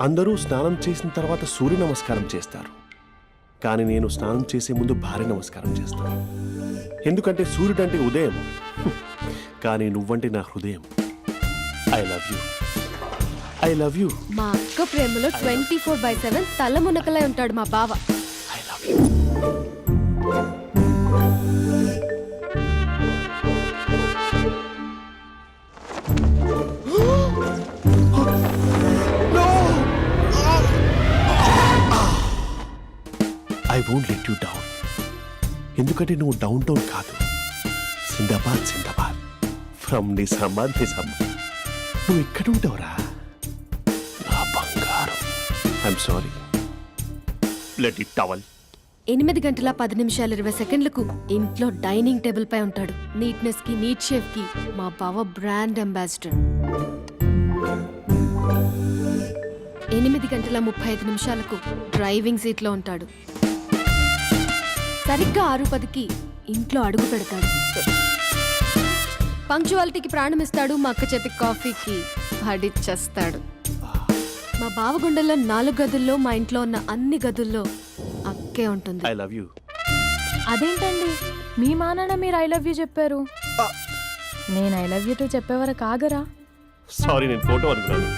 అందరూ స్నానం చేసిన తర్వాత సూర్య నమస్కారం చేస్తారు, కానీ నేను స్నానం చేసే ముందు భార్య నమస్కారం చేస్తాను. ఎందుకంటే సూర్యుడు అంటే ఉదయం, కానీ నువ్వంటే నా హృదయం. I love you, I love you. మా అక్క ప్రేమలో 24/7 తల మునకలై ఉంటాడు మా బావ. I love you. I won't let you down. ఎందుకంటే నువ్వు డౌన్ టౌన్ కాదు, జిందాబాద్ జిందాబాద్ ఫ్రమ్ నిజామాబాద్ నిజామాబాద్. నువ్వు ఎక్కడుంటావురా నా బంగారం? I'm sorry, let it towel. 8 గంటల 10 నిమిషాలు 20 సెకండ్లకు ఇంట్లో డైనింగ్ టేబుల్ పై ఉంటాడు. నీట్నెస్ కి, నీట్ షేఫ్ కి మా బావ బ్రాండ్ అంబాసిడర్. 8 గంటల 35 నిమిషాలకు డ్రైవింగ్ సీట్ లో ఉంటాడు. సరిగ్గా 6:10కి ఇంట్లో అడుగు పెడతాడు. పంక్చువాలిటీకి ప్రాణం ఇస్తాడు. మా అక్క చేతి కాఫీకి పడిచ్చేస్తాడు. మా బావ గుండెల్లో 4 గదుల్లో, మా ఇంట్లో ఉన్న అన్ని గదుల్లో అక్కే ఉంటుంది. I love you. అదేంటండి మీ మానాన్న మీరు ఐ లవ్ యూ చెప్పారు, నేను ఐ లవ్ యూ టు చెప్పేవరకు ఆగరా? సారీ, నేను ఫోటో అనుకున్నాను.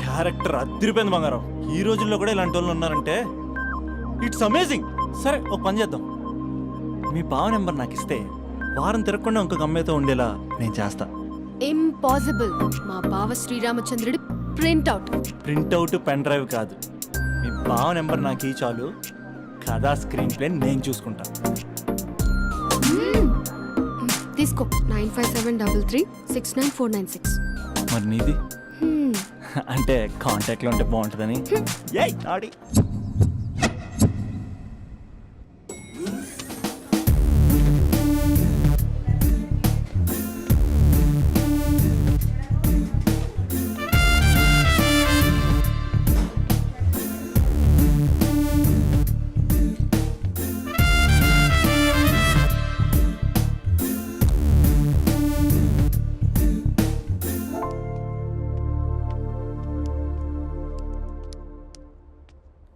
క్యారెక్టర్ అదిరిపోయింది బంగారం. ఈ రోజుల్లో కూడా ఇలాంటి వాళ్ళు ఉన్నారంటే ఇట్స్ అమేజింగ్. సరే ఒక పని చేద్దాం, మీ బావ నెంబర్ నాకు ఇస్తే వారం తిరగకుండా ఇంకొక అమ్మాయితో ఉండేలా నేను చేస్తా. ఇంపాసిబుల్. మా బావ శ్రీరామచంద్రుడి ప్రింట్అవుట్. ప్రింట్అవుట్ పెన్ డ్రైవ్ కాదు, మీ బావ నెంబర్ నాకు ఈ చాలు. కథా స్క్రీన్ ప్లే నేను చూసుకుంటా. తీసుకో. 9573369496. మరి నీది? అంటే కాంటాక్ట్లో ఉంటే బాగుంటుందని. ఏయ్ ఆడి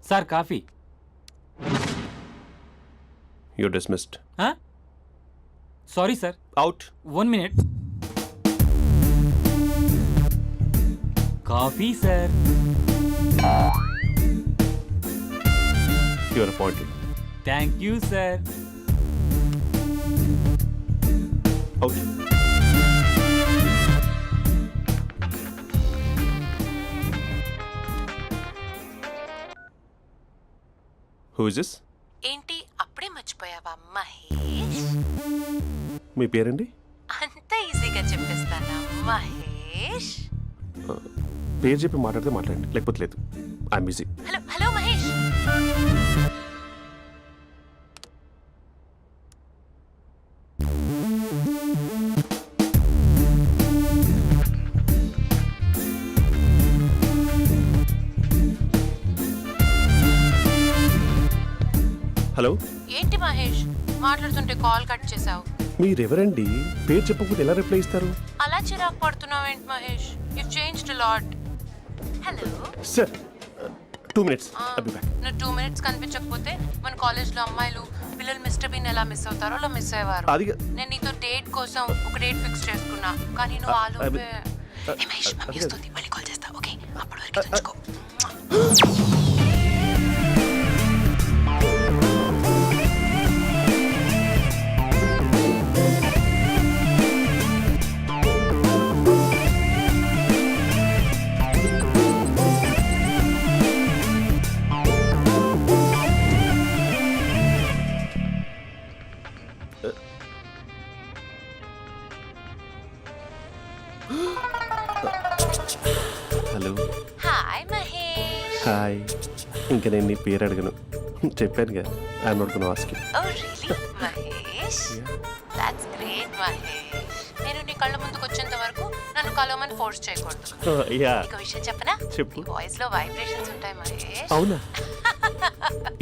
sir coffee. You dismissed. Sorry sir. Out. 1 minute. Coffee sir. You are appointed. Thank you sir. Out. Who is this? ఏంటి అప్పుడే మర్చిపోయావా మహేష్? మీ పేరండి? అంత ఈజీగా చెప్పేస్తానా మహేష్? పేరు చెప్పి మాట్లాడితే మాట్లాడండి, లేకపోతే లేదు. I'm busy. Hello hello Mahesh. Hello. ఏంటి మహేష్ మాట్లాడుతుంటే కాల్ కట్ చేసావు? మీరెవరండి? పేరు చెప్పకపోతే ఎలా రిప్లై ఇస్తారు? అలా చిరాకు పడుతున్నావు ఏంటి Mahesh? You changed a lot. Hello sir, 2 minutes. I'll be back. నువ్వు 2 minutes కనిపించకపోతే మన కాలేజ్లో అమ్మాయిలు పిల్లలు మిస్టర్ బీన్ ఎలా మిస్ అవుతారో అలా మిస్ అయ్యేవారు. నేను నీతో డేట్ కోసం ఒక డేట్ ఫిక్స్ చేసుకున్నా, కానీ నువ్వు ఆలోపే. మహేష్ మమ్మీ వస్తుంది, మళ్ళీ కాల్ చేస్తా. ఓకే, అప్పటి వరకు ఉంచుకో. హలో. హాయ్ మహేష్. హాయ్. ఇంకా నేను నీ పేరు అడగను, చెప్పానుగా. I'm not gonna ask you. Oh really Mahesh? That's great Mahesh. నేను నీ కళ్ళ ముందుకు వచ్చేంత వరకు నన్ను కలవమని ఫోర్స్ చేయకూడదు. యా. నీకు విషయం చెప్పనా? చెప్పు. నీ వాయిస్ లో వైబ్రేషన్స్ ఉంటాయి మహేష్. అవునా?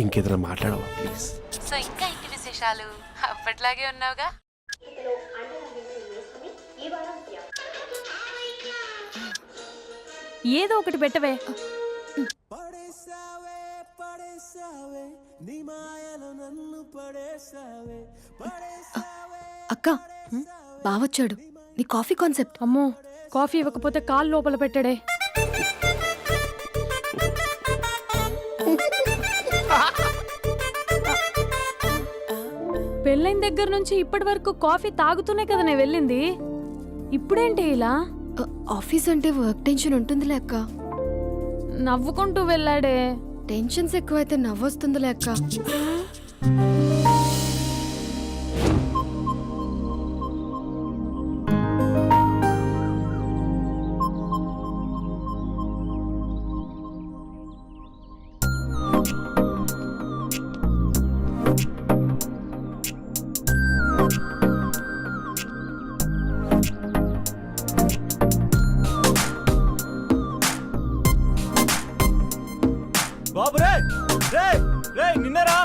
ఇంకేదైనా మాట్లాడవా ప్లీజ్? సో ఇంకా ఇంటి విశేషాలు అప్పట్లాగే ఉన్నావుగా? ఏదో ఒకటి పెట్టవే. అక్క బావొచ్చాడు. నీ కాఫీ కాన్సెప్ట్. అమ్మో, కాఫీ ఇవ్వకపోతే కాలు లోపల పెట్టాడే. పెళ్ళైన దగ్గర నుంచి ఇప్పటి వరకు కాఫీ తాగుతూనే కదా నేను వెళ్ళింది. ఇప్పుడేంటి ఇలా? ఆఫీస్ అంటే వర్క్ టెన్షన్ ఉంటుందిలే అక్క. నవ్వుకుంటూ వెళ్ళాడే. టెన్షన్స్ ఎక్కువైతే నవ్వొస్తుందిలే అక్క. బాబు రే రే రే నిన్నరా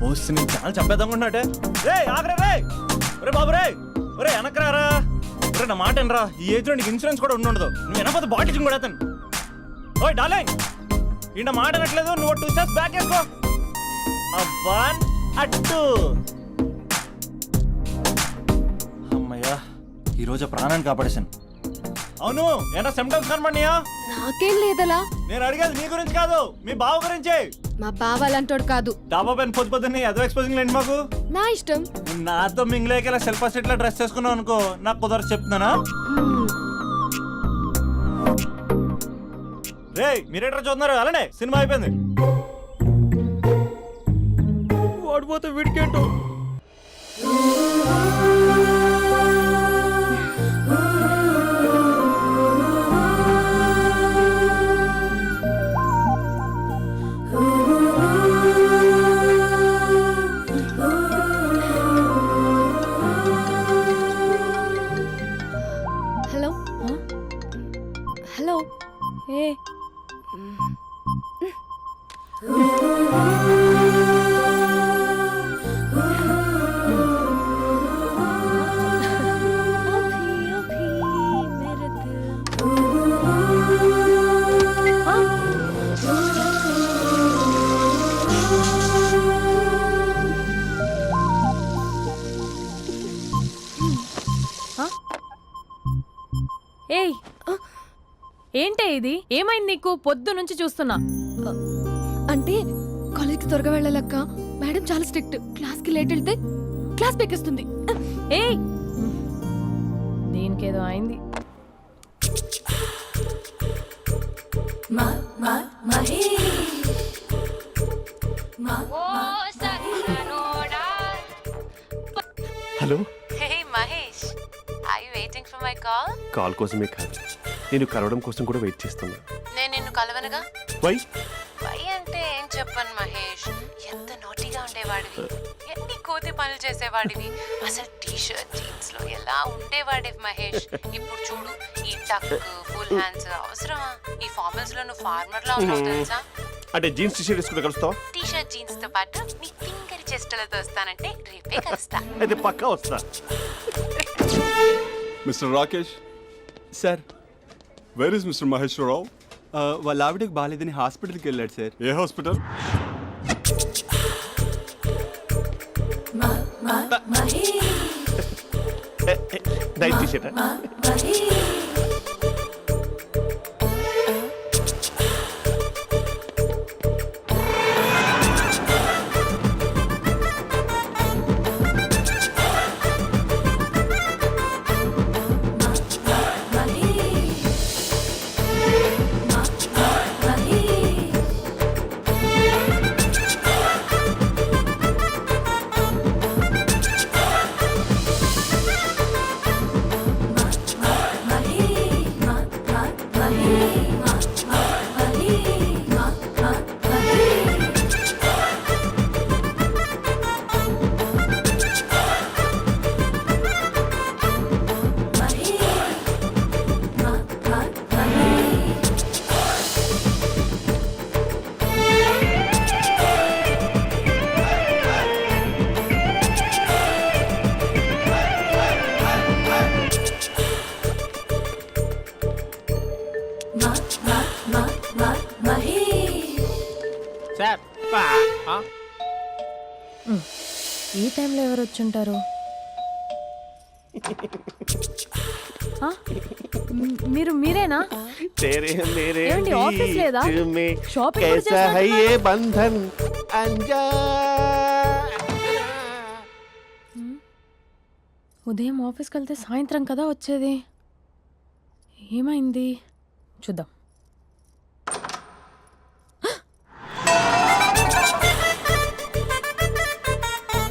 వస్తే నేను చాలా చంపేద్దామనుకున్నాటే. రే ఆగరా రే. ఒరే బాబు రే, ఒరే వెనకరారా. ఒరే నా మాట అనరా, ఈ ఏజ్ లో నీకు ఇన్సూరెన్స్ కూడా ఉండదు. నువ్వు వెనకపోతే బాటిల్ కూడా అతను. ఓయ్ డార్లింగ్, ఈయన మాట అనట్లేదు. నువ్వు 2 స్టెప్స్ బ్యాక్ వేసుకో. 1 అటు. అమ్మయ్యా, ఈరోజు ప్రాణాన్ని కాపాడేశాను. అవును, ఏనా సిమ్టమ్స్ కనబడినాయా? నాకేం లేదలా. నేను అడిగేది నీ గురించి కాదు, మీ బావ గురించి. మా బావ అలాంటోడు కాదు. డాబా పైన పొద్దు పొద్దున్నే అదో ఎక్స్పోజింగ్ లేండి మాకు. నా ఇష్టం. నువ్వు నాతో మింగిలేక ఇలా సెల్ఫ్ అసెట్ లా డ్రెస్ చేసుకున్నావు అనుకో, నాకు కుదరదు చెప్తున్నానా. రే మీరేట్రా చూస్తున్నారు? అలానే సినిమా అయిపోయింది. వాడిపోతే వీడికేంటో. Hello hello. ఏ ఏయ్, ఏంటే ఇది? ఏమైంది నీకు? పొద్దు నుంచి చూస్తున్నా. అంటే కాలేజ్కి త్వరగా వెళ్ళాలక్క. మేడం చాలా స్ట్రిక్ట్. క్లాస్కి లేట్ వెళ్తే క్లాస్ పెక్కేస్తుంది. ఏయ్, దీనికేదో అయింది. Hello. Hey Mahesh, are you waiting for my call? Call కోసమే కాదు, నేను కలవడం కోసం కూడా వెయిట్ చేస్తున్నా. నేను నిన్ను కలవనుగా. వై? వై అంటే ఏం చెప్పను మహేష్. ఎంత నోటిగా ఉండేవాడివి, ఎన్ని కోతి పనులు చేసేవాడివి. అసలు టీ షర్ట్ జీన్స్ లో ఎలా ఉండేవాడివి మహేష్. ఇప్పుడు చూడు, ఈ టక్ ఫుల్ హ్యాండ్స్ అవసరమా? ఈ ఫార్మల్స్ లో నువ్వు ఫార్మర్ లా ఉన్నావు తెలుసా. అంటే జీన్స్ టీషర్ట్ వేసుకుంటే కలుస్తావా? టీ షర్ట్ జీన్స్ తో పాటు నీ ఫింగర్ చెస్టలతో వస్తానంటే రేపే కలుస్తా. అయితే పక్కా వస్తా. Mister Rakesh, sir, where is mister Maheshwara Rao? వాళ్ళ ఆవిడకి బాగాలేదని హాస్పిటల్కి వెళ్ళాడు సార్. ఏ హాస్పిటల్? Night t shirt. సార్ ఈ టైంలో ఎవరు వచ్చుంటారు? ఆ? మీరేనా? तेरे मेरे ఏమండి, ఆఫీస్ లేదా? बीच में షాపింగ్ కూడా कैसा है చేస్తున్నారు? ये बंधन अंजा ఉదయం ఆఫీస్కి వెళ్తే సాయంత్రం కదా వచ్చేది. ఏమైంది చూద్దాం.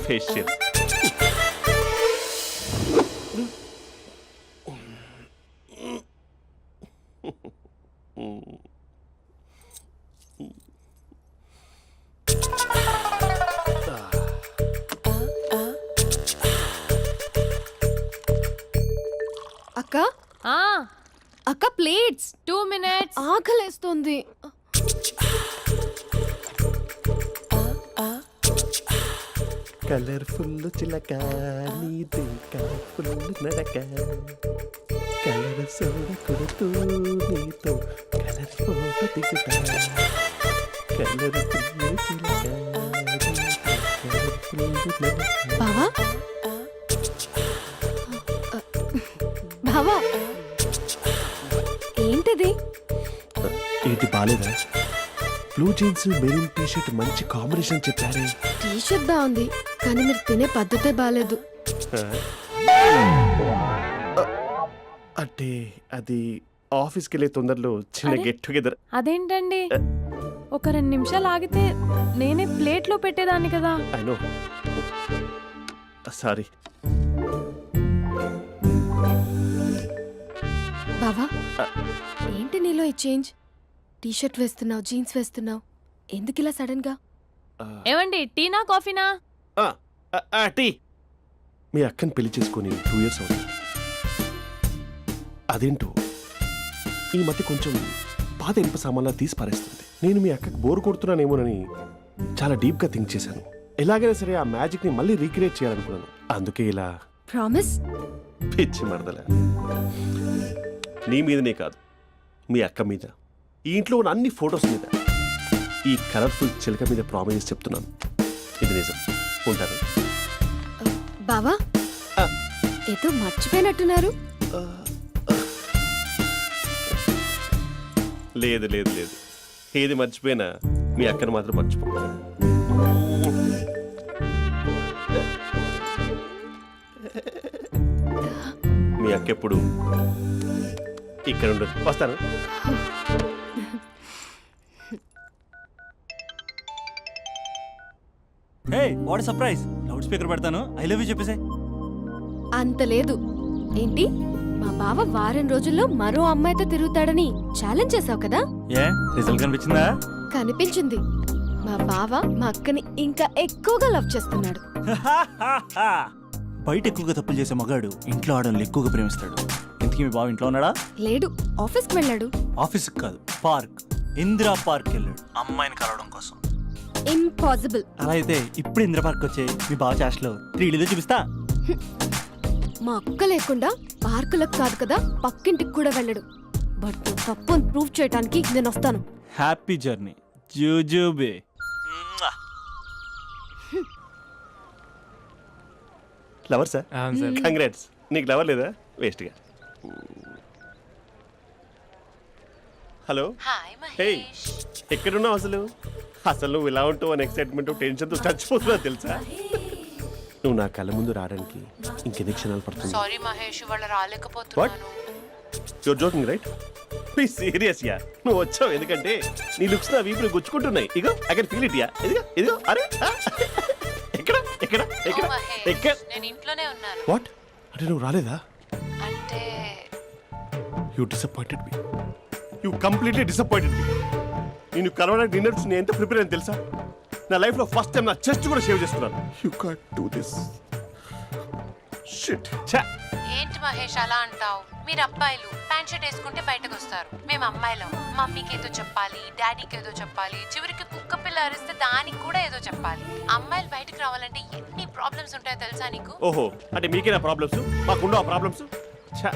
फेशियल అక్క ఆ, అక్క ప్లేట్స్ 2 minutes. ఆకలేస్తుంది. కలర్ఫుల్ చిలక నీది కలర్ఫుల్ నడక కలర్ సోడ కొడుతూ నీతో కలర్ ఫోటో దిగుతా కలర్ఫుల్ చిలక కలర్ఫుల్ నడక. బావా బావా ఏంటిది? ఏంటి బాలేదా? Blue jeans maroon T shirt మంచి కాంబినేషన్ చెప్పారే. టీ షర్ట్ బాగుంది కానీ మీరు తినే పద్ధతే బాగాలేదు. అంటే అది ఆఫీస్కి వెళ్ళే తొందరలో చిన్న అరే? Get together. అదేంటండి, ఒక 2 నిమిషాలు ఆగితే నేనే ప్లేట్లో పెట్టేదాన్ని కదా. I know, sorry. బావా ఏంటి నీలో ఈ చేంజ్? టీ షర్ట్ వేస్తున్నావు, జీన్స్ వేస్తున్నావు, ఎందుకు ఇలా సడన్ గా? ఏమండి, టీనా కాఫీనా? టీ. మీ అక్కని పెళ్లి చేసుకొని 2 years అవుతుంది. అదేంటో ఈ మధ్య కొంచెం పాత ఇనుప సామాన్లా తీసి పారేస్తుంది. నేను మీ అక్కకి బోర్ కొడుతున్నానేమోనని చాలా డీప్గా థింక్ చేశాను. ఎలాగైనా సరే ఆ మ్యాజిక్ని మళ్ళీ రీక్రియేట్ చేయాలనుకున్నాను. అందుకే ఇలా ప్రామిస్? పిచ్చి మరదల. నీ మీదనే కాదు, మీ అక్క మీద, ఈ ఇంట్లో ఉన్న అన్ని ఫొటోస్ మీద, ఈ కలర్ఫుల్ చిలక మీద ప్రామిస్ చెప్తున్నాను. ఇది నిజం. ఉంటాను. బావా ఆ. ఏదో మర్చిపోయినట్టున్నారు. లేదు లేదు లేదు, ఏది మర్చిపోయినా మీ అక్కను మాత్రం మర్చిపో. మీ అక్క ఎప్పుడు ఇక్కడ ఉండదు. వస్తాను. Hey what surprise. Loud speaker పెడతాను, ఐ లవ్ యూ చెప్పేసే. అంత లేదు. ఏంటి, మా బావ వారం రోజుల్లో మరో అమ్మాయితో తిరుగుతాడని ఛాలెంజ్ చేసావు కదా? ఏ రిజల్ట్ కనిపించిందా? కనిపించింది. మా బావ మా అక్కని ఇంకా ఎక్కువగా లవ్ చేస్తున్నాడు. బయట ఎక్కువగా తప్పులు చేసే మగాడు ఇంట్లో ఆడవాళ్ళు ఎక్కువగా ప్రేమిస్తాడు. ఇంతకీ మీ బావ ఇంట్లో ఉన్నాడా? లేడు, ఆఫీస్కి వెళ్ళాడు. ఆఫీస్కి కాదు, పార్క్, ఇందిరా పార్క్ వెళ్ళాడు అమ్మాయిని కలవడం కోసం. ఇంపాసిబుల్. అలా అయితే ఇప్పుడు ఇందిరా పార్క్ వచ్చే మీ బావ చాష్లో 3Dలో చూపిస్తా. మా అక్క లేకుండా పార్కులకు కాదు కదా పక్కింటికి కూడా వెళ్ళడు. బట్ నువ్వు తప్పు అని ప్రూవ్ చేయడానికి నేను వస్తాను. హ్యాపీ జర్నీ జూజూబే. Lover sir, congrats. నీకు లవర్ లేదా? వేస్ట్గా. హలో. Hi hey, Mahesh. ఎక్కడున్నావు అసలు? అసలు నువ్వు ఇలా ఉంటావు అని ఎక్సైట్మెంట్ టెన్షన్తో చచ్చిపోతున్నా తెలుసా? నువ్వు నా కళ్ళ ముందు రావడానికి ఇంకెన్ని క్షణాలు పడుతుంది? సారీ మహేష్, ఇవాళ రాలేకపోతున్నాను. You're joking right? Be serious yeah. నువ్వు వచ్చావు ఎందుకంటే నీ లుక్స్ నా వీపుని గుచ్చుకుంటున్నాయి. ఇగో I can feel it yeah. ఇదిగో ఇదిగో. అరే ఎక్కడ ఎక్కడ ఎక్కడ ఓ మహేష్, ఎక్కడ? నేను ఇంట్లోనే ఉన్నాను. వాట్? అంటే నువ్వు రాలేదా? అంటే you disappointed me. You completely disappointed me. నేను కరోనా డిన్నర్స్ నేను ఎంత ప్రిపేర్ అని తెలుసా? నా లైఫ్లో ఫస్ట్ టైం నా చెస్ట్ కూడా సేవ్ చేస్తున్నాను. You can't do this. Shit. ఛా. ఏంటి మహేష్ అలా అంటావు? మీరు అబ్బాయిలు ప్యాంట్ షర్ట్ వేసుకుంటే బయటకు వస్తారు. మేము అమ్మాయిలం మమ్మీకి ఏదో చెప్పాలి, డాడీకి ఏదో చెప్పాలి, చివరికి కుక్క పిల్ల అరిస్తే దానికి కూడా ఏదో చెప్పాలి. అమ్మాయిలు బయటకు రావాలంటే ఎన్ని ప్రాబ్లమ్స్ ఉంటాయో తెలుసా నీకు? ఓహో, అంటే మీకేనా ప్రాబ్లమ్స్? మాకుండవు ఆ ప్రాబ్లమ్స్? ఛా.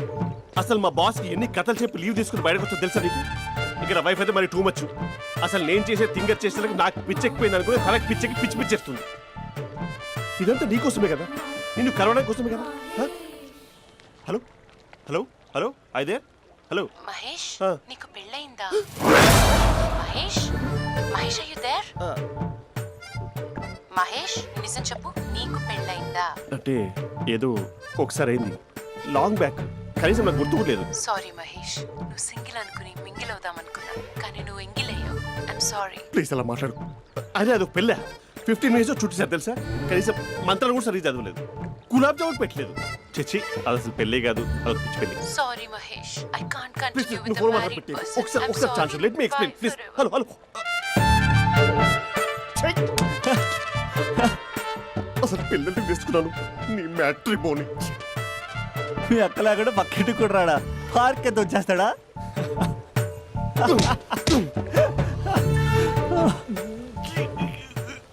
అసలు మా బాస్కి ఎన్ని కథలు చెప్పి లీవ్ తీసుకుని బయటకు వచ్చా తెలుసా నీకు? ఇక్కడ వైఫ్ అయితే మరి టూ మచ్. అసలు నేను చేసే థింగర్ చేసేందుకు నాకు పిచ్చెక్కిపోయింది అనుకుని తనకి పిచ్చెక్కి పిచ్చి పిచ్చేస్తుంది. ఇదంతా నీకోసమే కదా, నిన్ను కరోనా కోసమే కదా. హ? హలో హలో హలో అయితే హలో. మహేష్ ఆ. నీకు పెళ్ళయిందా? Mahesh Mahesh are you there? మహేష్ నిజం చెప్పు, నీకు పెళ్ళయిందా? అంటే ఏదో ఒకసారి అయింది, లాంగ్ బ్యాక్, కనీసం నాకు గుర్తు కూడా లేదు. సారీ మహేష్, నువ్వు సింగిల్ అనుకుని మింగిల్ అవుదాం అనుకున్నా, కానీ నువ్వు ఎంగిల్ అయ్యావు. I'm sorry. ప్లీజ్ అలా మాట్లాడు. అదే అదొక పెళ్ళ 15 మినిట్స్ చుట్టేసారు తెలుసా. కనీసం మంత్రాలు కూడా సరిగ్గా చదవలేదు, గులాబ్ జామున్ పెట్టలేదు. చచ్చి అది అసలు పెళ్ళే కాదు, అదొక పిచ్చి పెళ్ళి. Sorry Mahesh, I can't please continue నువ్వు విత్ ఫోన్ ద మాట్లాడి మ్యారీడ్ పెట్టి పర్సన్. ఒకసారి chance let me explain please. Hello hello. అసలు పిల్లల్ని తీసుకున్నాను నీ మ్యాట్రీ బోని. మీ అక్కలా కూడా పక్కింటి కూడా రాడా, పార్క్ ఎంత వచ్చేస్తాడా?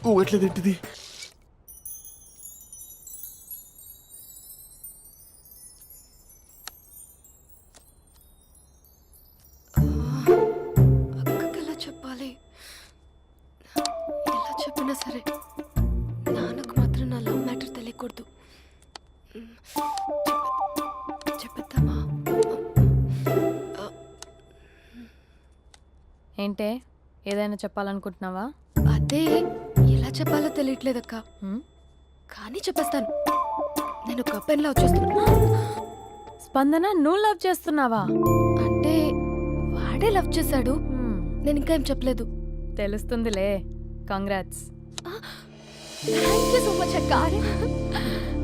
ఊగట్లేదు ఏంటిది? అక్కకి ఎలా చెప్పాలి? ఎలా చెప్పినా సరే నాన్నకు మాత్రం నా లవ్ మ్యాటర్ తెలియకూడదు. చెప్పేద్దామా? ఏంటే ఏదైనా చెప్పాలనుకుంటున్నావా? అదే ఎలా చెప్పాలో తెలియట్లేదక్క, హ్మ్? కానీ చెప్పేస్తాను. నేను ఒక అబ్బాయిని లవ్ చేస్తున్నా. స్పందన నువ్వు లవ్ చేస్తున్నావా? అంటే వాడే లవ్ చేశాడు, హ్మ్, నేను ఇంకా ఏం చెప్పలేదు. తెలుస్తుందిలే. Congrats. Thank you so much అక్క.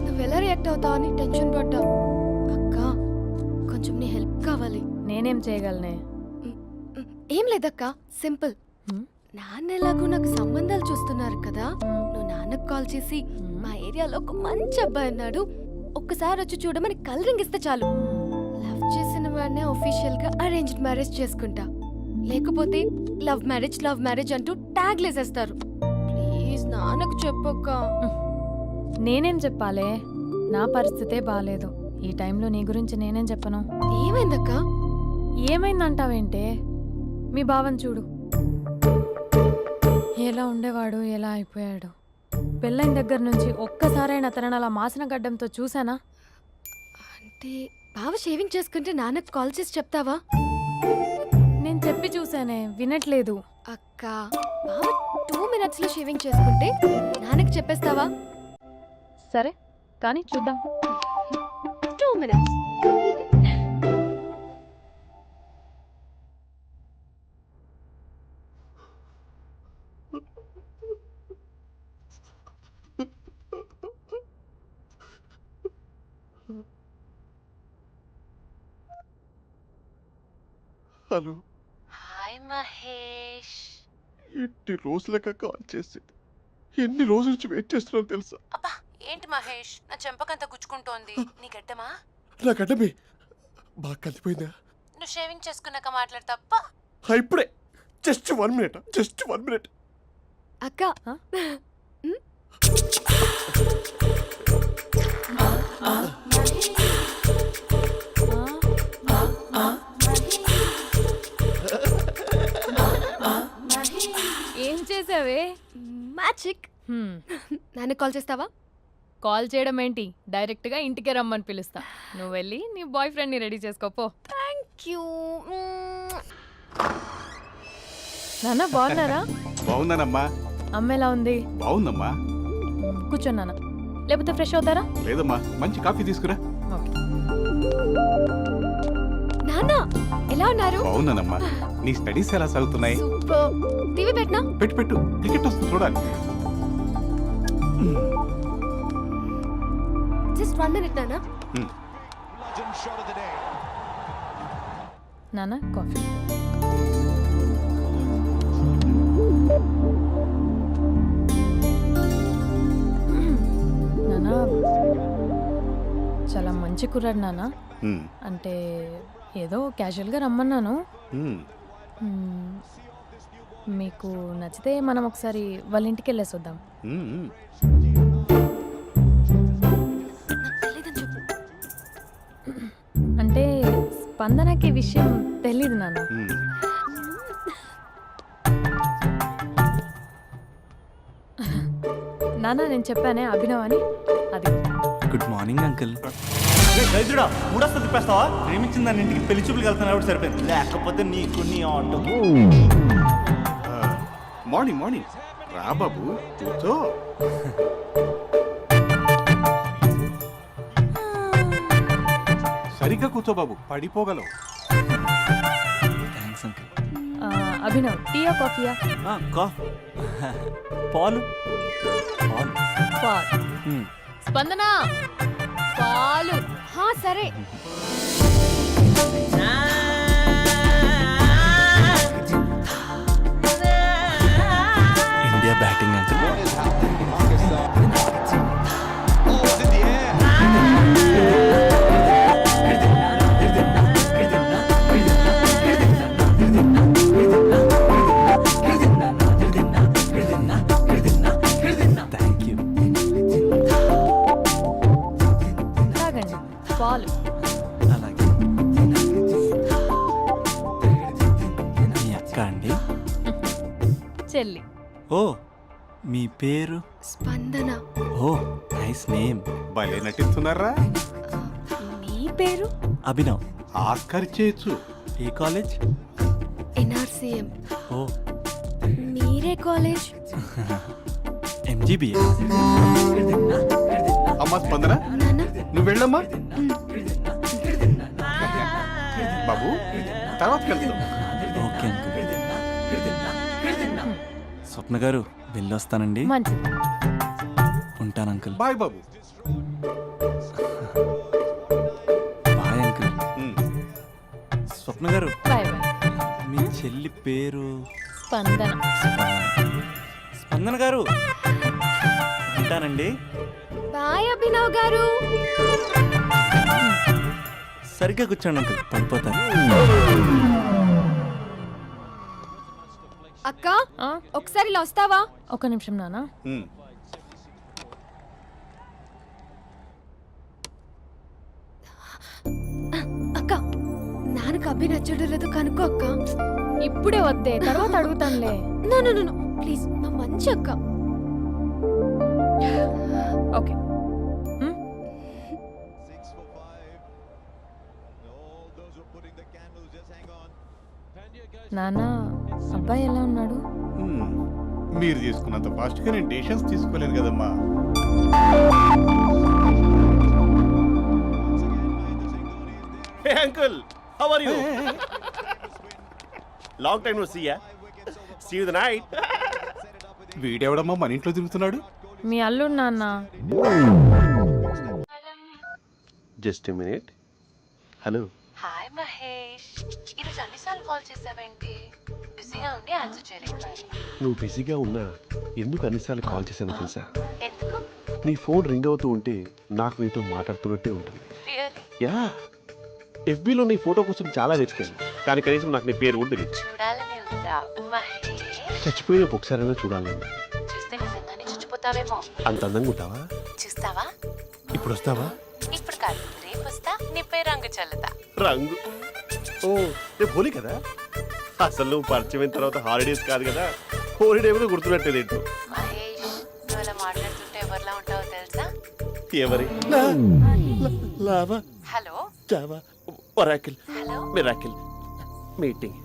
నువ్వు ఎలా రియాక్ట్ అవుతావు అని టెన్షన్ పడ్డా. అక్క కొంచెం నీ హెల్ప్ కావాలి. నేనేం చేయగలనే? ఏం లేదక్క, సింపుల్. హ్మ్? నాన్న ఎలాగో నాకు సంబంధాలు చూస్తున్నారు కదా, నువ్వు నాన్నకు కాల్ చేసి మా ఏరియాలో ఒక మంచి అబ్బాయి అన్నాడు, ఒక్కసారి వచ్చి చూడమని కలరింగ్ ఇస్తే చాలు. లవ్ చేసిన వాడినే ఒఫీషియల్ గా అరేంజ్డ్ మ్యారేజ్ చేసుకుంటా. లేకపోతే లవ్ మ్యారేజ్ అంటూ ట్యాగ్ లేసేస్తారు. ప్లీజ్ నాన్నకు చెప్పక్క. నేనేం చెప్పాలే? నా పరిస్థితే బాలేదు. ఈ టైంలో నీ గురించి నేనేం చెప్పను? ఏమైందక్క? ఏమైందంటావేంటే? మీ భావం చూడు, ఎలా ఉండేవాడు, ఎలా అయిపోయాడు. పెళ్ళైన దగ్గర నుంచి ఒక్కసారైనా తనని అలా మాసిన గడ్డంతో చూసానా? అంటే బావ షేవింగ్ చేసుకుంటే నాన్నకు కాల్ చేసి చెప్తావా? నేను చెప్పి చూసానే, వినట్లేదు. అక్క బావ 2 minutes లో షేవింగ్ చేసుకుంటే నాన్నకి చెప్పేస్తావా? సరే కానీ చూద్దాం. 2 minutes. హలో. హాయ్ మహేష్. ఎన్ని రోజులక కాల్ చేసింది, ఎన్ని రోజుల నుంచి వెయిట్ చేస్తున్నావు తెలుసా? అబ్బా ఏంటి మహేష్, నా చెంపకంత గుచ్చుకుంటోంది. నీ గడ్డమా? నా గడ్డమే బాగా కలిపోయిందా? నువ్వు షేవింగ్ చేసుకున్నాక మాట్లాడు తప్ప. ఇప్పుడే జస్ట్ 1 minute, జస్ట్ 1 minute. అక్క Huh? ఏం చేసావే? మ్యాజిక్. నాన్నకు కాల్ చేస్తావా? కాల్ చేయడం ఏంటి, డైరెక్ట్గా ఇంటికే రమ్మని పిలుస్తా. నువ్వు వెళ్ళి నీ బాయ్ ఫ్రెండ్ని రెడీ చేసుకోపో. Thank you. నాన్న బాగున్నారా? బాగున్నానమ్మా. అమ్మ ఎలా ఉంది? బాగుందమ్మా. కూర్చోను నాన్న, లేకపోతే ఫ్రెష్ అవుతారా? లేదమ్మా, మంచి కాఫీ తీసుకురా. ఓకే. నాన్న ఎలా ఉన్నారు? బాగున్నానమ్మా. నీ స్టడీస్ ఎలా సాగుతున్నాయి? సూపర్. టీవీ పెట్టనా? పెట్టు పెట్టు, క్రికెట్ వస్తుంది చూడాలి. జస్ట్ 1 minute నాన్న. నాన్న కాఫీ. నాన్న చాలా మంచి కుర్రాడు నాన్న. అంటే ఏదో క్యాజువల్గా రమ్మన్నాను. మీకు నచ్చితే మనం ఒకసారి వాళ్ళ ఇంటికి వెళ్ళేసి వద్దాం. నాకు తెలీదని చెప్పు. అంటే స్పందనకి విషయం తెలీదు నాన్న. నాన్న నేను చెప్పానే అభినవ్ అని అది గుడ్ మార్నింగ్ అంకుల్. రైతుడా మూడొస్తా తిప్పేస్తావా? ప్రేమించిన దాని ఇంటికి పెళ్లి చూపులు వెళ్తున్నా సరిపోయింది, లేకపోతే నీకు నీ ఆటో. మార్నింగ్ మార్నింగ్ రా బాబు కూర్చో. సరిగ్గా కూర్చో బాబు, పడిపోగలవు. Thanks uncle. అభినవ్ టీయా కాఫీయా? పాలు పాలు. పాల్. స్పందన పాలు. హా సరే. India batting uncle. Thank you. తాగండి పాలు. అలాగే. మీ అక్క అండి? చెల్లి. ఓ మీ పేరు? స్పందన. ఓ నైస్ నేమ్. భలే నటిస్తున్నారా? మీ పేరు? అభినవ్. ఆస్కర్ చేయొచ్చు. ఏ కాలేజ్? ఎన్ఆర్సీఎం. ఓ మీరే కాలేజ్? ఎంజీబీఏ. అమ్మా స్పందన నాన్న నువ్వు వెళ్ళమ్మా. బాబు తర్వాత కలుద్దాం. Okay uncle. స్వప్న గారు వెళ్ళొస్తానండి. మంచిది. ఉంటాను అంకుల్. బాయ్ బాబు. Bye uncle. ఉమ్. స్వప్న గారు బాయ్ బాయ్. మీ చెల్లి పేరు? స్పందన. స్పందన గారు ఉంటానండి. బాయ్ అభినవ్ గారు. సరిగ్గా కూర్చోండి అంకుల్, పడిపోతాను. అక్క ఆ, ఒకసారి ఇలా వస్తావా? ఒక నిమిషం నాన్న. ఉమ్. అక్క నాన్నకు అభి నచ్చడం లేదో కనుక్కో అక్క. ఇప్పుడే వద్దే, తర్వాత అడుగుతానులే. నో నో నో ప్లీజ్, మా మంచి అక్క. ఓకే. నాన్న అబ్బాయి ఎలా ఉన్నాడు? ఉమ్. మీరు తీసుకున్నంత ఫాస్ట్గా నేను డెసిషన్స్ తీసుకోలేను కదమ్మా. Hey uncle, how are you? Long time no see ya. See you the night. వీడెవడమ్మా మన ఇంట్లో తిరుగుతున్నాడు? మీ అల్లుడు నాన్న. Just a minute. Hello. Hi Mahesh, ఈరోజు అన్నిసార్లు కాల్ చేసావేంటి? బిజీగా ఉండి ఆన్సర్ చేయలేకపోయాను. నువ్వు బిజీగా ఉన్నా ఎందుకు అన్నిసార్లు కాల్ చేశానో తెలుసా? ఎందుకు? నీ ఫోన్ రింగ్ అవుతూ ఉంటే నాకు నీతో మాట్లాడుతున్నట్టే ఉంటుంది. రియల్లీ? యా, ఎఫ్బీలో నీ ఫోటో కోసం చాలా వెతికాను, కానీ కనీసం నాకు నీ పేరు కూడా తెలియదు. చూడాలని ఉందా మహేష్? చచ్చిపోయిన ఒకసారైనా చూడాలని. చూస్తే నిజంగానే చచ్చిపోతావేమో. అంత అందంగా ఉంటావా? చూస్తావా? ఇప్పుడు వస్తావా? ఇప్పుడు కాదు, రేపు వస్తా, నీపై రంగు చల్లుతా. రంగు? ఓ రేపు హోలీ కదా. అసలు నువ్వు పరిచయం తర్వాత హాలిడేస్ కాదు కదా, హోలిడే కూడా గుర్తుపెట్టేది ఏంటో. మహేష్, నువ్వు అలా మాట్లాడుతుంటే ఎవరిలా ఉంటావో తెలుసా? ఎవరి? Lava, hello Java, Oracle, hello, miracle, meeting,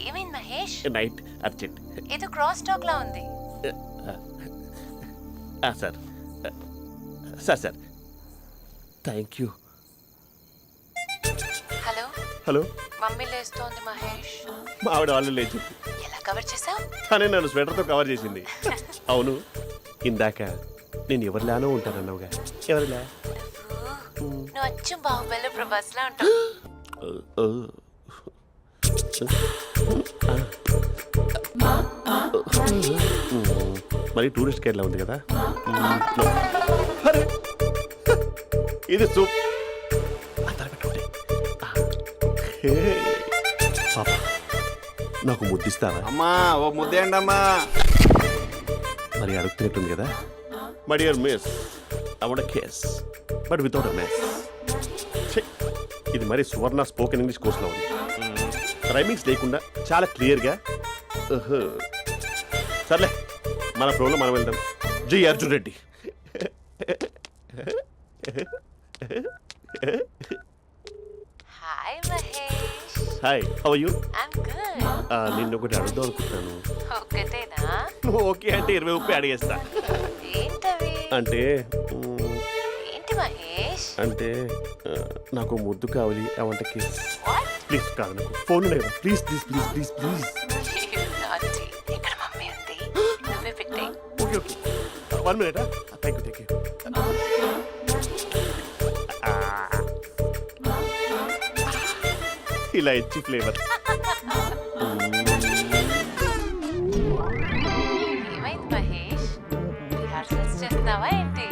ఏమైంది మహేష్? Night, urgent. ఏదో క్రాస్ టాక్ లా ఉంది. Sir sir sir thank you. Hello, hello, mummy లేస్తోంది మహేష్. మా ఆవిడ వాళ్ళు లేచి ఎలా కవర్ చేసావు? తనే నన్ను స్వెటర్తో కవర్ చేసింది. అవును, ఇందాక నేను ఎవరిలానో ఉంటానన్నావుగా, ఎవరిలా? నువ్వు అచ్చం బాహుబలి ప్రభాస్ లా ఉంటావు. మరి టూరిస్ట్ కేర్లా ఉంది కదా. అరే, ఇది సూప్. పాప, నాకు ముద్దిస్తావా? అమ్మా ఓ ముద్దేయండి అమ్మా. మరి అడుగుతున్నట్టుంది కదా. My dear miss, I want kiss but without a mess. ఇది మరి సువర్ణ స్పోకెన్ ఇంగ్లీష్ కోర్సులో ఉంది. రైమింగ్స్ లేకుండా చాలా క్లియర్గా. సర్లే, మన ప్రోలో మనం వెళ్దాం. జై Arjun Reddy. Hi Mahesh. Hi, how are you? I'm good. నిన్ను ఒకటి అడుగుదాం అనుకుంటున్నాను. ఒకటేనా? నువ్వు ఓకే అంటే 20 అడిగేస్తా. ఏంటవి? అంటే ఏంటి మహేష్? అంటే నాకు ముద్దు కావాలి. అవంటకి వాట్? ప్లీజ్ కాదు, నాకు ఫోన్ లేదు. Please please please please please. నాటి ఇక్కడ మమ్మీ ఉంది, నువ్వే పెట్టే. Okay okay, 1 minute. Thank you thank you. ఇలా ఇచ్చి ఫ్లేవర్. ఏమైంది మహేష్? రిహార్సల్స్ చేస్తున్నావా ఏంటి?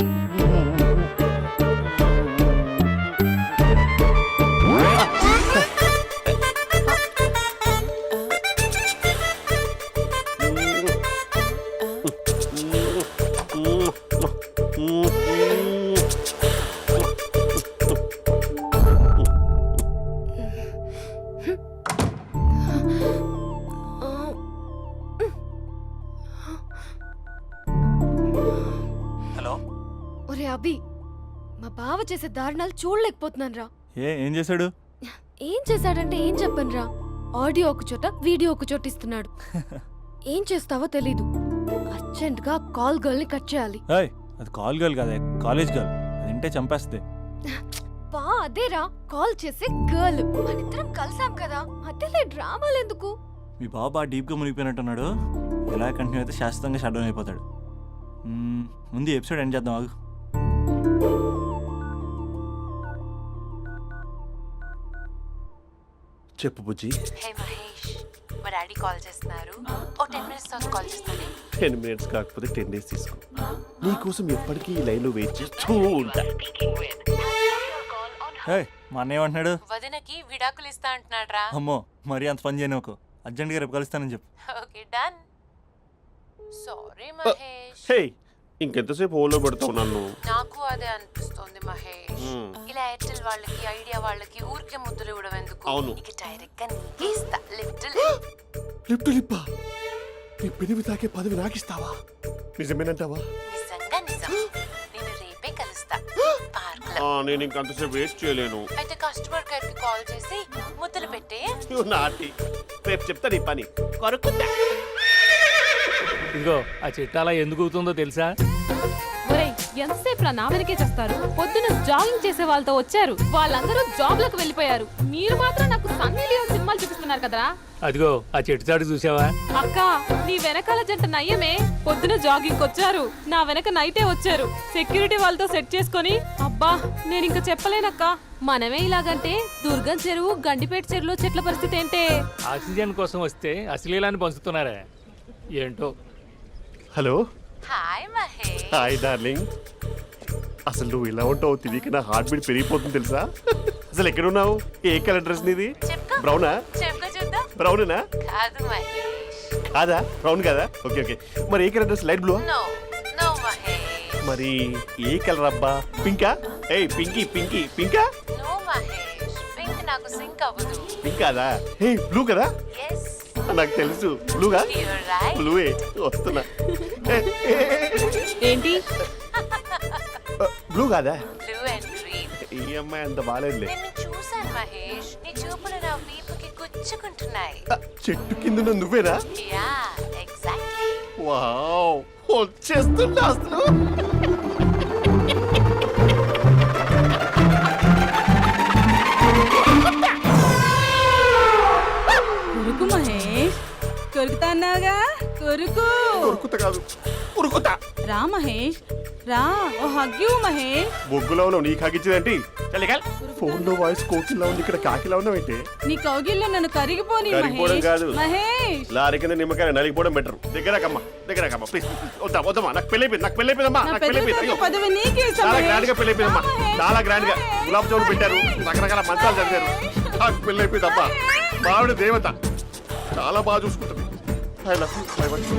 హలో. ఒరే అభి, మా బావ చేసే దారుణాలు చూడలేకపోతున్నాను రా. ఏం చేశాడు? ఏం చేశాడంటే ఏం చెప్పను రా. ఆడియో ఒక చోట, వీడియో ఒక చోట ఇస్తున్నాడు. ఏం చేస్తావో తెలీదు. అర్జెంట్ గా కాల్ గర్ల్ ని కట్ చేయాలి. ఏయ్, అది కాల్ గర్ల్ కాదే, కాలేజ్ గర్ల్. అది వింటే చంపేస్తుంది. బా అదేరా, కాల్ చేసే గర్ల్. మనిద్దరం కలిసాం కదా, మధ్యలో డ్రామాలు ఎందుకు? మీ బాబు బాగా డీప్గా మునిగిపోయినట్టున్నాడు. ఎలా కంటిన్యూ అయితే శాశ్వతంగా షట్ డౌన్ అయిపోతాడు. ముందు ఎపిసోడ్ ఎండ్ చేద్దాం ఆగు. చెప్పు బుజ్జి. హే మహేష్, మా డాడీ కాల్ చేస్తున్నారు. ఓ 10 minutes తర్వాత కాల్ చేస్తాను. 10 minutes కాకపోతే 10 days తీసుకో. నీకోసం ఎప్పటికీ ఈ లైన్లో వెయిట్ చేస్తూ ఉంటా. ఏయ్, మా అన్న ఏమంటున్నాడు? వదినకి విడాకులు ఇస్తా అంటున్నాడు రా. అమ్మో, మరీ అంత పని చేయను. ఒక అర్జెంట్గా రేపు కలుస్తానని చెప్పు. Okay done. సారీ మహేష్. హే, ఇంకెంతసేపు హోల్లో పెడతావు నన్ను? నాకు అదే అనిపిస్తోంది మహేష్. ఇలా ఎయిర్టెల్ వాళ్ళకి, ఐడియా వాళ్ళకి ఊరికే ముద్దులు ఇవ్వడం ఎందుకు? అవును. ఇక డైరెక్ట్ గా నీకే ఇస్తా. లిటిల్ లిప్ టు లిప్పా? నీ పెనివి తాకే పదవి నాకిస్తావా? నిజమేనంటావా? నిజంగా నిజం. నేను రేపే కలుస్తా పార్క్ లో. నేను ఇంకంతసేపు వెయిట్ చేయలేను. అయితే కస్టమర్ కేర్ కి కాల్ చేసి ముద్దులు పెట్టే. నువ్వు నాటి. రేపు చెప్తా నీ పని. కొరుకుందా. ఇదిగో ఆ చెట్టు అలా ఎందుకు అవుతుందో తెలుసా? ఒరేయ్, ఎంతసేపు నా వెనకే చేస్తారు? పొద్దున జాగింగ్ చేసే వాళ్ళతో వచ్చారు, వాళ్ళందరూ జాబ్లకు వెళ్ళిపోయారు. మీరు మాత్రం నాకు సన్నీ లియోన్ సినిమాలు చూపిస్తున్నారు కదరా. అదిగో ఆ చెట్టు చాటు చూసావా? అక్క, నీ వెనకాల జంట నయ్యమే. పొద్దున జాగింగ్ వచ్చారు, నా వెనక నైటే వచ్చారు. సెక్యూరిటీ వాళ్ళతో సెట్ చేసుకొని, అబ్బా నేను ఇంకా చెప్పలేనక్క. మనమే ఇలాగంటే దుర్గం చెరువు, గండిపేట చెరువులో చెట్ల పరిస్థితి ఏంటే? ఆక్సిజన్ కోసం వస్తే అశ్లీలాన్ని పంచుతున్నారా ఏంటో. Hello. Hi Mahesh. Hi darling. అసలు నువ్వు ఇలా ఉంటావు తెలియక నా హార్ట్ బీట్ పెరిగిపోతుంది తెలుసా? అసలు ఎక్కడున్నావు? ఏ కలర్ డ్రెస్ నీది? చెప్పుకో. బ్రౌనా? చెప్పుకో చూద్దాం. బ్రౌనేనా? కాదు మహేష్. కాదా? బ్రౌన్ కదా? Okay okay. మరి ఏ colour dress? Light blue? No no Mahesh. మరి ఏ కలర్ అబ్బా? పింకా? ఏయ్ పింకీ పింకీ పింకా? నో మహేష్, పింక్ నాకు సింక్ అవ్వదు. పింక్ కాదా? ఏ బ్లూ కదా? ఎస్, నాకు తెలుసు. బ్లూగా? You're right. బ్లూవే వస్తున్నా. ఏంటి? బ్లూ కాదా? Blue and green. ఈ అమ్మాయి అంత బాగాలేదులే. నిన్ను చూశాను మహేష్, నీ చూపులు నా వీపుకి గుచ్చుకుంటున్నాయి. చెట్టు కింద నువ్వేనా? Yeah exactly. వావ్, వచ్చేస్తున్నా అసలు. కొరుకు మహేష్, కొరుకుతా అన్నావుగా, కొరుకు. ఉరుకుతా కాదు, ఉరుకుతా. రా మహేష్, రా. ఓ హగ్గు మహేష్. బొగ్గులో ఉన్నావు, నీకు హగించదేంటి? ఫోన్ లో వాయిస్ కోకిలా ఉంది, ఇక్కడ కాకిలా ఉన్నావేంటి? నీ కౌగిల్లో నన్ను కరిగిపోని కరిగిపోవడం మహేష్. కాదు. మహేష్, లారీ కింద నిమ్మకాయ నలిగిపోవడం బెటర్. దగ్గరకమ్మా, దగ్గరకమ్మా ప్లీజ్. వద్దా వద్దమ్మా, నాకు పెళ్ళైపోయింది, నాకు పెళ్ళైపోయిందమ్మా, నా నాకు పెళ్ళైపోయింది. పెద్ద అయ్యో, పదవి నీకే ఇస్తా చాలా మహేష్. గ్రాండ్ గా పెళ్ళైపోయిందమ్మా, రా మహేష్, చాలా గ్రాండ్ గా. మహేష్. గులాబ్ జాములు పెట్టారు, రకరకాల మంచాలు చదివారు. నాకు పెళ్ళైపోయిందమ్మా. మావిడ దేవత, చాలా బాగా చూసుకుంటుంది. I love you.